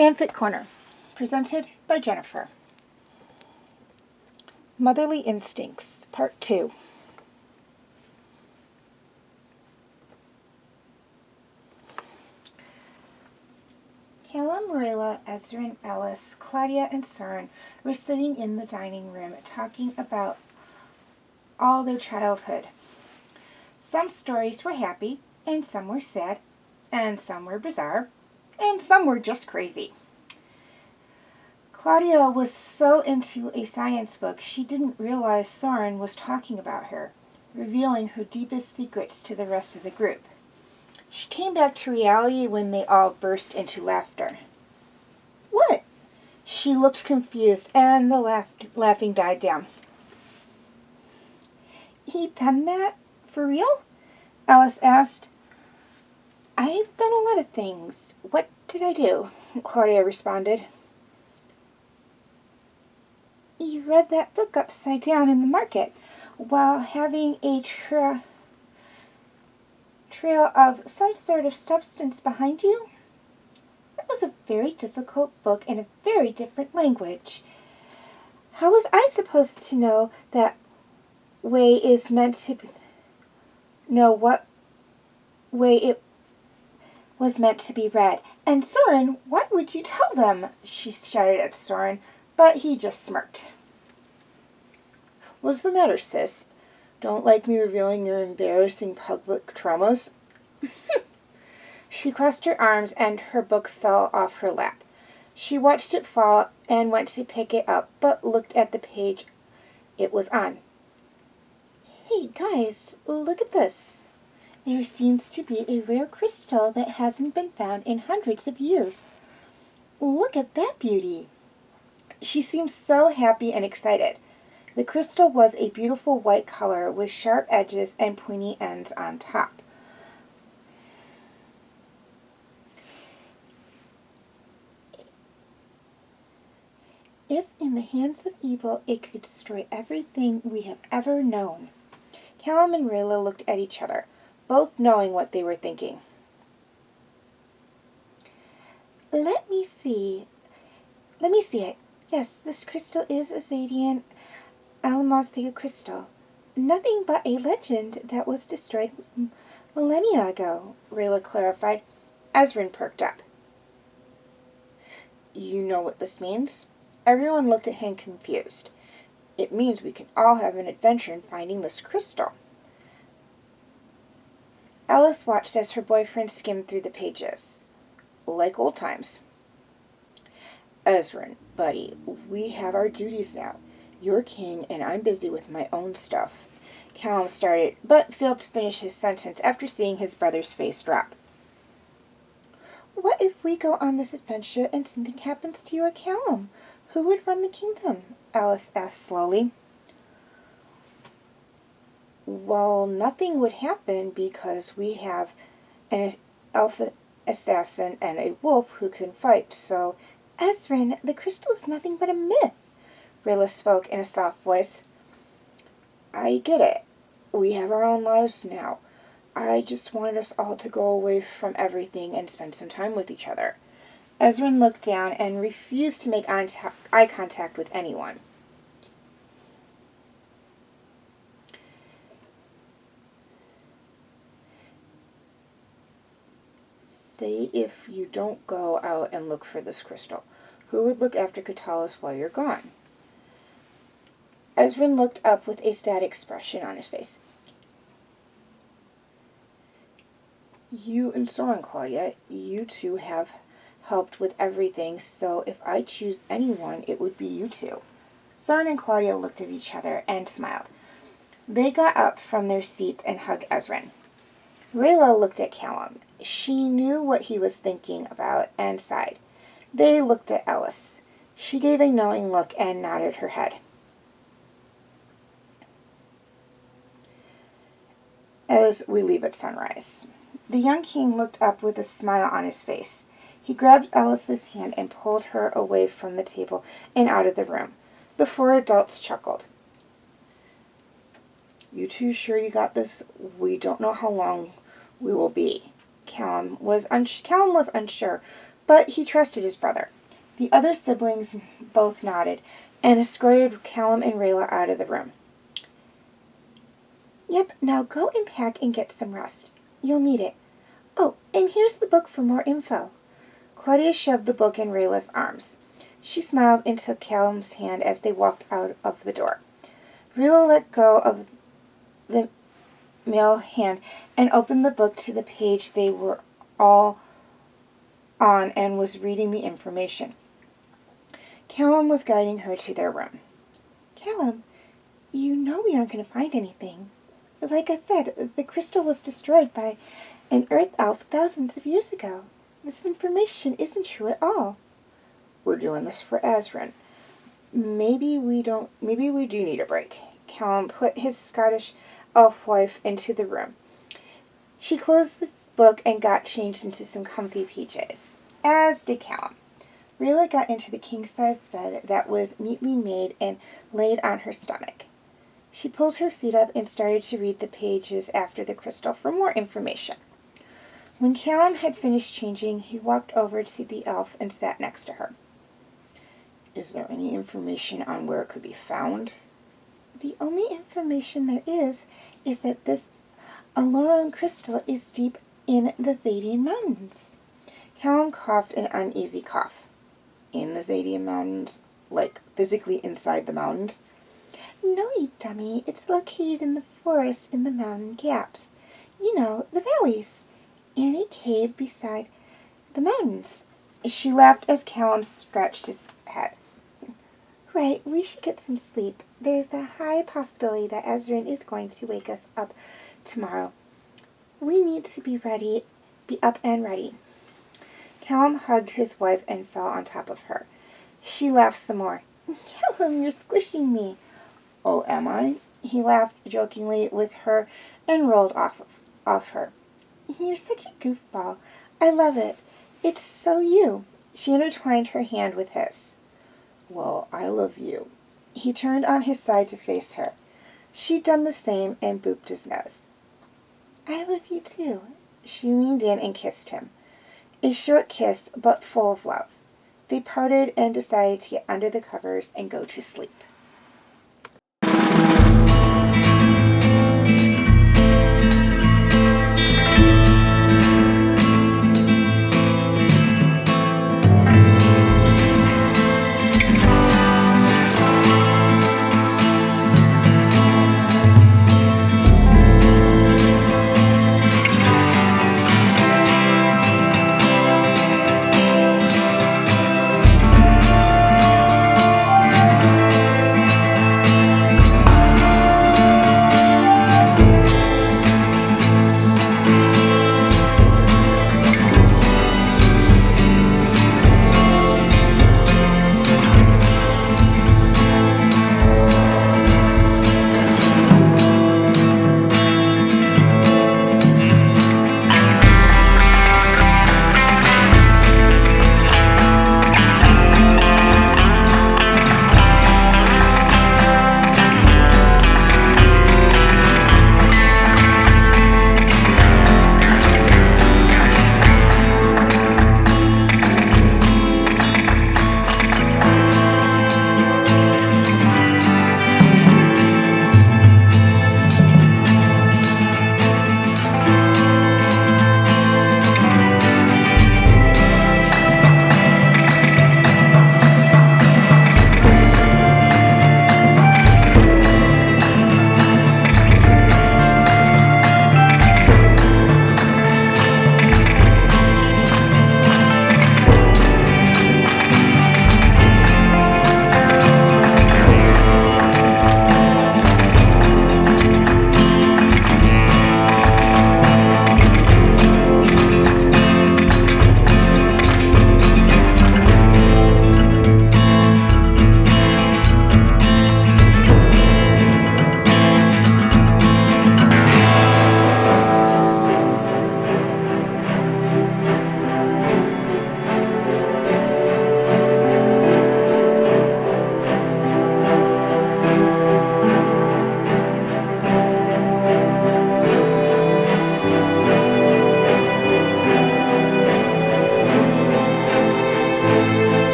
Fanfic Corner, presented by Jennifer. Motherly Instincts, Part 2. Callum, Rayla, Ezran, Ellis, Claudia, and Cern were sitting in the dining room talking about all their childhood. Some stories were happy, and some were sad, and some were bizarre, and some were just crazy. Claudia was so into a science book she didn't realize Soren was talking about her, revealing her deepest secrets to the rest of the group. She came back to reality when they all burst into laughter. What? She looked confused, and the laughing died down. He done that? For real? Alice asked. I've done a lot of things. What did I do? Claudia responded. You read that book upside down in the market while having a trail of some sort of substance behind you? That was a very difficult book in a very different language. How was I supposed to know that way is meant to know what way it was meant to be read? And Soren, why would you tell them? She shouted at Soren, but he just smirked. What's the matter, sis? Don't like me revealing your embarrassing public traumas? She crossed her arms and her book fell off her lap. She watched it fall and went to pick it up, but looked at the page it was on. Hey guys, look at this. There seems to be a rare crystal that hasn't been found in hundreds of years. Look at that beauty. She seemed so happy and excited. The crystal was a beautiful white color with sharp edges and pointy ends on top. If in the hands of evil, it could destroy everything we have ever known. Callum and Rayla looked at each other, both knowing what they were thinking. Let me see it. Yes, this crystal is a Zadian Alamancia crystal. Nothing but a legend that was destroyed millennia ago, Rayla clarified. Ezran perked up. You know what this means? Everyone looked at him confused. It means we can all have an adventure in finding this crystal. Alice watched as her boyfriend skimmed through the pages. Like old times. Ezran, buddy, we have our duties now. You're king, and I'm busy with my own stuff. Callum started, but failed to finish his sentence after seeing his brother's face drop. What if we go on this adventure and something happens to you or Callum? Who would run the kingdom? Alice asked slowly. Well, nothing would happen because we have an elf assassin and a wolf who can fight, so... Ezran, the crystal is nothing but a myth, Rayla spoke in a soft voice. I get it. We have our own lives now. I just wanted us all to go away from everything and spend some time with each other. Ezran looked down and refused to make eye contact with anyone. Say if you don't go out and look for this crystal, who would look after Katalis while you're gone? Ezran looked up with a sad expression on his face. You and Soren, Claudia, you two have helped with everything, so if I choose anyone, it would be you two. Soren and Claudia looked at each other and smiled. They got up from their seats and hugged Ezran. Rayla looked at Callum. She knew what he was thinking about and sighed. They looked at Ellis. She gave a knowing look and nodded her head. As we leave at sunrise. The young king looked up with a smile on his face. He grabbed Ellis's hand and pulled her away from the table and out of the room. The four adults chuckled. You two sure you got this? We don't know how long we will be. Callum was unsure, but he trusted his brother. The other siblings both nodded and escorted Callum and Rayla out of the room. Yep, now go and pack and get some rest. You'll need it. Oh, and here's the book for more info. Claudia shoved the book in Rayla's arms. She smiled and took Callum's hand as they walked out of the door. Rayla let go of the male hand and opened the book to the page they were all on and was reading the information. Callum was guiding her to their room. Callum, you know we aren't going to find anything. Like I said, the crystal was destroyed by an earth elf thousands of years ago. This information isn't true at all. We're doing this for Ezran. Maybe we do need a break. Callum put his Scottish elf wife into the room. She closed the book and got changed into some comfy PJs, as did Callum. Rayla got into the king-size bed that was neatly made and laid on her stomach. She pulled her feet up and started to read the pages after the crystal for more information. When Callum had finished changing, he walked over to the elf and sat next to her. Is there any information on where it could be found? The only information there is that this Aloran crystal is deep in the Zadian Mountains. Callum coughed an uneasy cough. In the Zadian Mountains? Like, physically inside the mountains? No, you dummy. It's located in the forest in the mountain gaps. You know, the valleys. In a cave beside the mountains. She laughed as Callum scratched his head. Right, we should get some sleep. There's a high possibility that Ezran is going to wake us up tomorrow. We need to be up and ready. Callum hugged his wife and fell on top of her. She laughed some more. Callum, you're squishing me. Oh, am I? He laughed jokingly with her and rolled off her. You're such a goofball. I love it. It's so you. She intertwined her hand with his. Well, I love you. He turned on his side to face her. She'd done the same and booped his nose. I love you too. She leaned in and kissed him. A short kiss, but full of love. They parted and decided to get under the covers and go to sleep.